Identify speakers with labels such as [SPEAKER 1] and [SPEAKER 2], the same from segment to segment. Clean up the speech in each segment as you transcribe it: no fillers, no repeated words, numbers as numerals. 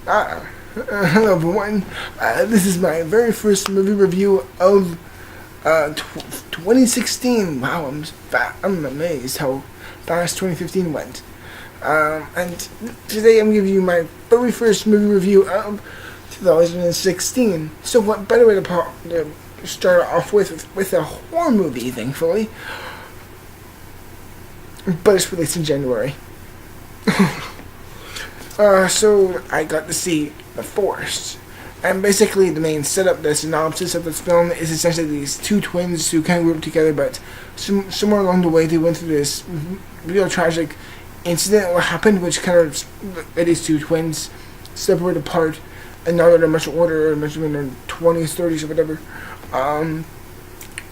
[SPEAKER 1] Hello everyone. This is my very first movie review of 2016. Wow, I'm amazed how fast 2015 went. And today I'm giving you my very first movie review of 2016. So what better way to start off with a horror movie, thankfully. But it's released in January. So I got to see The Foorest. And basically the main setup, the synopsis of this film is essentially these two twins who kind of grew up together, but somewhere along the way they went through this real tragic incident what happened, which kind of made these two twins separate apart, and now they're much older, much in their 20s, 30s, or whatever.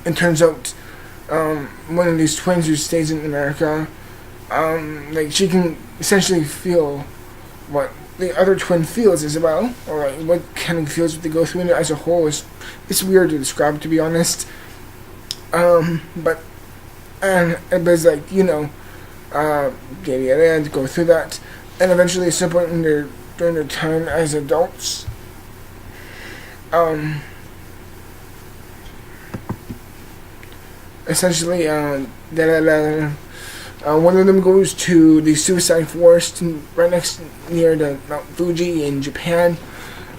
[SPEAKER 1] It turns out one of these twins who stays in America, like she can essentially feel what the other twin feels as well, or like what kind of feels what they go through, and as a whole it's weird to describe, to be honest. But it's like, yada yada, to go through that, and eventually at some point during their time as adults, essentially one of them goes to the suicide forest right near the Mount Fuji in Japan,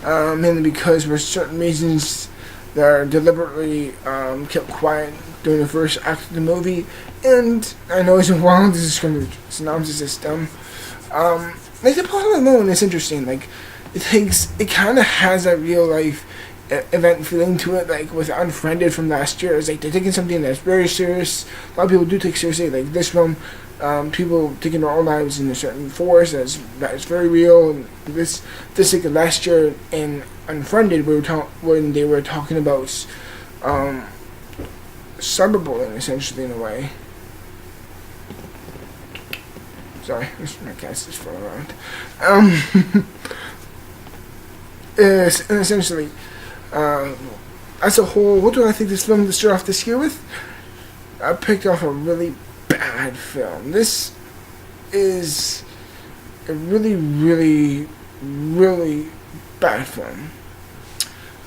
[SPEAKER 1] mainly because for certain reasons they're deliberately kept quiet during the first act of the movie. And I know it's a wild synopsis is dumb. Like the plot alone is interesting. Like it kind of has a real life event feeling to it, like with Unfriended from last year. It's like they're taking something that's very serious. A lot of people do take seriously, like this film. People taking their own lives in a certain forest that is very real. And this like last year in Unfriended, when they were talking about cyberbullying, essentially, in a way. Sorry, my cat's just falling around. Essentially, as a whole, what do I think this film to start off this year with? I picked off a really bad film. This is a really, really, really bad film.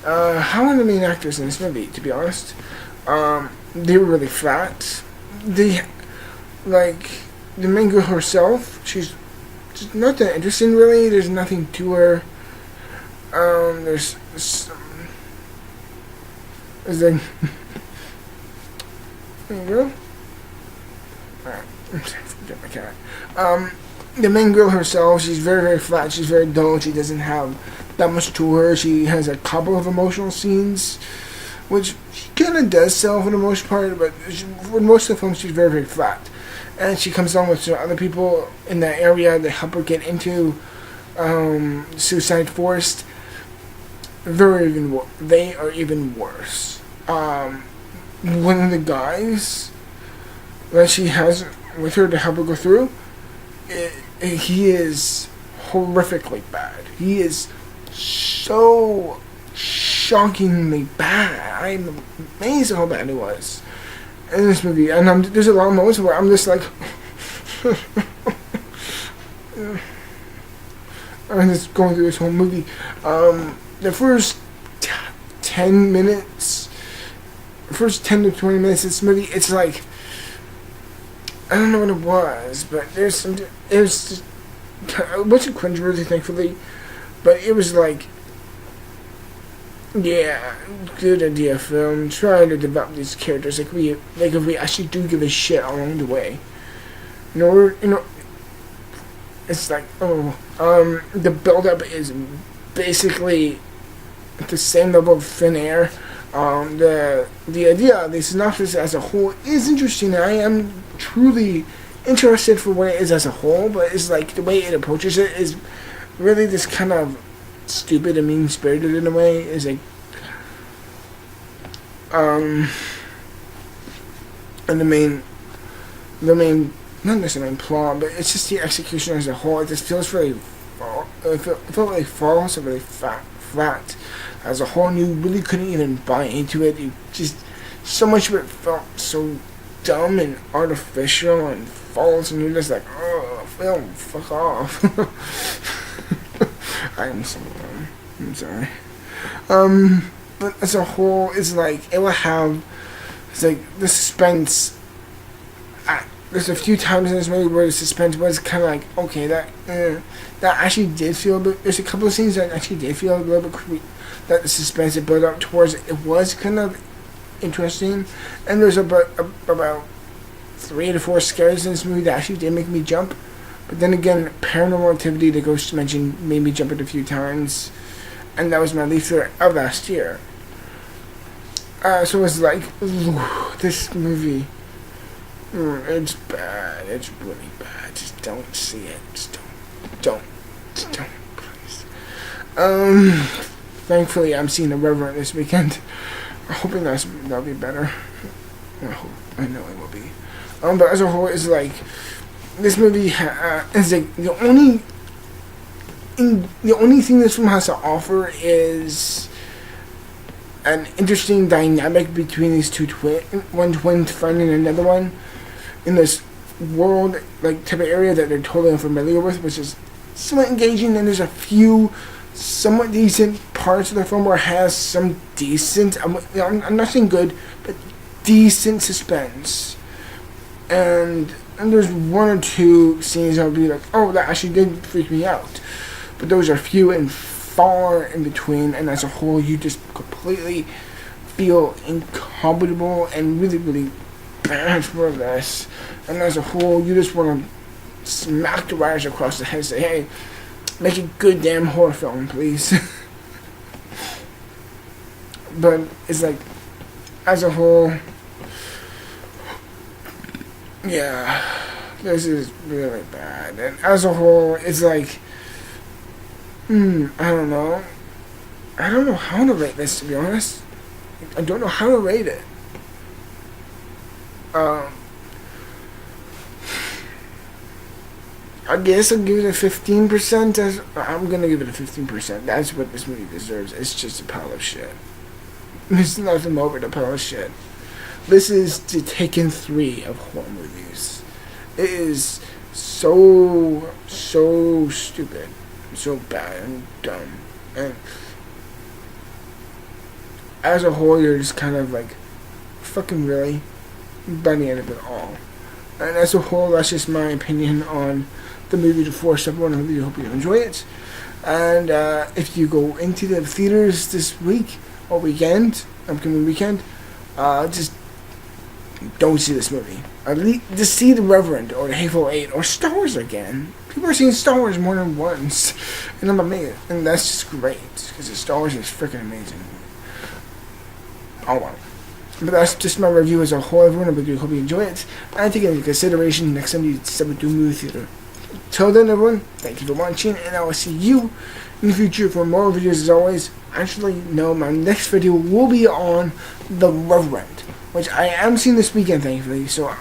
[SPEAKER 1] How are the main actors in this movie, to be honest? They were really flat. The main girl herself, she's just not that interesting, really. There's nothing to her. There's like there you go. Alright, forget my cat. The main girl herself, she's very, very flat. She's very dull. She doesn't have that much to her. She has a couple of emotional scenes, which she kind of does sell for the most part, but for most of the film, she's very, very flat. And she comes along with some other people in that area that help her get into suicide forest. They are even worse. One of the guys that she has with her to help her go through, he is horrifically bad. He is so shockingly bad. I'm amazed at how bad he was in this movie. And there's a lot of moments where I'm just like I'm just going through this whole movie. The first 10 minutes, first 10 to 20 minutes of this movie, it's like, I don't know what it was, but it was just, it wasn't cringeworthy, thankfully, but it was like, yeah, good idea, film, trying to develop these characters, if we actually do give a shit along the way. It's like, the build-up is basically at the same level of thin air. The idea, the synopsis as a whole is interesting. I am truly interested for what it is as a whole, but it's like the way it approaches it is really this kind of stupid and mean-spirited in a way. Is like, and the main, not necessarily the main plot, but it's just the execution as a whole. It just feels really, it felt really false and really flat as a whole, and you really couldn't even buy into it. You just, so much of it felt so dumb and artificial and false, and you're just like, oh, film, fuck off. I'm so dumb. I'm sorry. But as a whole, it's like, it will have, it's like, the suspense. There's a few times in this movie where the suspense was kind of like, okay, that actually did feel a bit, there's a couple of scenes that actually did feel a little bit creepy, that the suspense it built up towards it was kind of interesting. And there's about 3 to 4 scares in this movie that actually did make me jump. But then again, Paranormal Activity, the Ghost mentioned, made me jump it a few times. And that was my least favorite of last year. So it was like, ooh, this movie, it's bad. It's really bad. Just don't see it. Just don't, please. Thankfully, I'm seeing The Reverend this weekend. I'm hoping that'll be better. I know it will be. But as a whole, it's like, this movie is like the only thing this film has to offer is an interesting dynamic between these two one twin finding another one in this world, like, type of area that they're totally unfamiliar with, which is somewhat engaging. And there's a few somewhat decent parts of the film where it has some decent, I'm not saying good, but decent suspense. And there's 1 or 2 scenes that would be like, oh, that actually did freak me out. But those are few and far in between, and as a whole, you just completely feel incomparable and really, really bad for this. And as a whole, you just want to smack the wires across the head and say, hey, make a good damn horror film, please. But it's like, as a whole, yeah, this is really bad. And as a whole, it's like, I don't know how to rate this, to be honest. I don't know how to rate it. I guess I'll give it a 15%. I'm gonna give it a 15%. That's what this movie deserves. It's just a pile of shit. There's nothing more but a pile of shit. This is the Taken 3 of horror movies. It is so stupid, so bad and dumb. And as a whole, you're just kind of like, fucking really? By the end of it all. And as a whole, that's just my opinion on the movie The Foorest. Everyone, I hope you enjoy it. And if you go into the theaters this week or weekend, upcoming weekend, just don't see this movie. At least just see The Reverend or The Hateful Eight or Star Wars again. People are seeing Star Wars more than once, and I'm amazed, and that's just great because Star Wars is freaking amazing. Oh well. But that's just my review as a whole, everyone. I hope you enjoy it. And take it into consideration next time you step into a movie theater. Till then, everyone, thank you for watching, and I will see you in the future for more videos as always. Actually, no, my next video will be on The Reverend, which I am seeing this weekend, thankfully. So,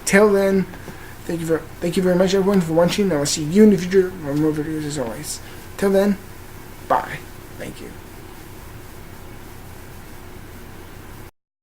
[SPEAKER 1] till then, thank you very much, everyone, for watching, and I will see you in the future for more videos as always. Till then, bye. Thank you.